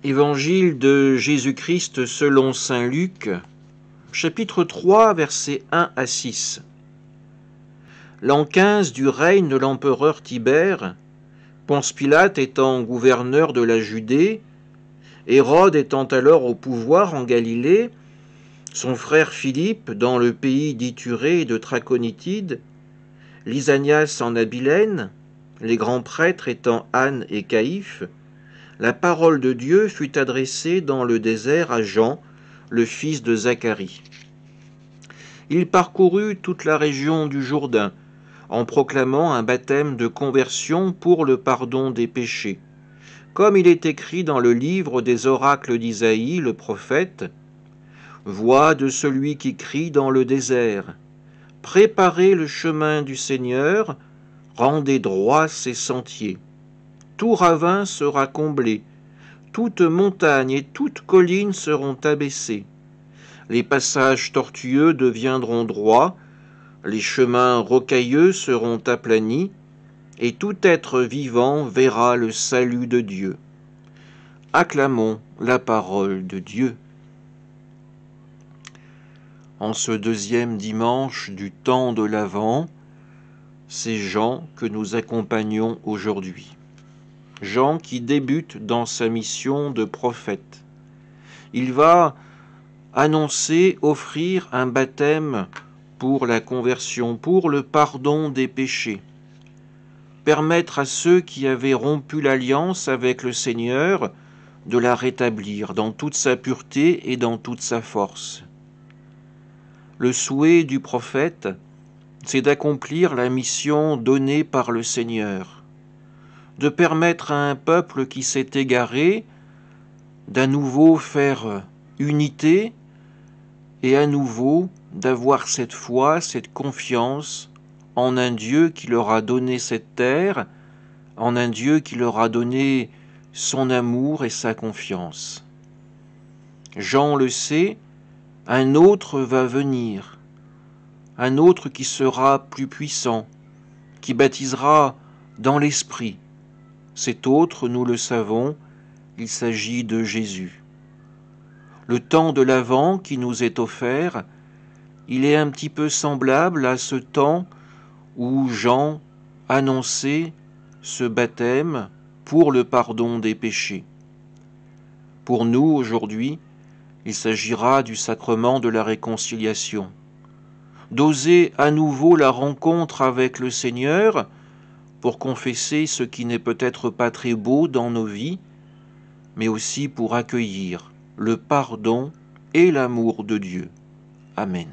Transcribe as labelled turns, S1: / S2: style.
S1: Évangile de Jésus-Christ selon saint Luc, chapitre 3, versets 1 à 6. L'an 15 du règne de l'empereur Tibère, Ponce Pilate étant gouverneur de la Judée, Hérode étant alors au pouvoir en Galilée, son frère Philippe dans le pays d'Ithurée et de Trachonitide, Lysanias en Abilène, les grands prêtres étant Anne et Caïphe, la parole de Dieu fut adressée dans le désert à Jean, le fils de Zacharie. Il parcourut toute la région du Jourdain, en proclamant un baptême de conversion pour le pardon des péchés. Comme il est écrit dans le livre des oracles d'Isaïe, le prophète, « Voix de celui qui crie dans le désert, préparez le chemin du Seigneur, rendez droits ses sentiers. Tout ravin sera comblé, toute montagne et toute colline seront abaissées. Les passages tortueux deviendront droits, les chemins rocailleux seront aplanis, et tout être vivant verra le salut de Dieu. » Acclamons la parole de Dieu. En ce deuxième dimanche du temps de l'Avent, c'est Jean que nous accompagnons aujourd'hui. Jean qui débute dans sa mission de prophète. Il va annoncer, offrir un baptême pour la conversion, pour le pardon des péchés. Permettre à ceux qui avaient rompu l'alliance avec le Seigneur de la rétablir dans toute sa pureté et dans toute sa force. Le souhait du prophète, c'est d'accomplir la mission donnée par le Seigneur, de permettre à un peuple qui s'est égaré d'à nouveau faire unité et à nouveau d'avoir cette foi, cette confiance en un Dieu qui leur a donné cette terre, en un Dieu qui leur a donné son amour et sa confiance. Jean le sait, un autre va venir, un autre qui sera plus puissant, qui baptisera dans l'Esprit. Cet autre, nous le savons, il s'agit de Jésus. Le temps de l'Avent qui nous est offert, il est un petit peu semblable à ce temps où Jean annonçait ce baptême pour le pardon des péchés. Pour nous, aujourd'hui, il s'agira du sacrement de la réconciliation, d'oser à nouveau la rencontre avec le Seigneur pour confesser ce qui n'est peut-être pas très beau dans nos vies, mais aussi pour accueillir le pardon et l'amour de Dieu. Amen.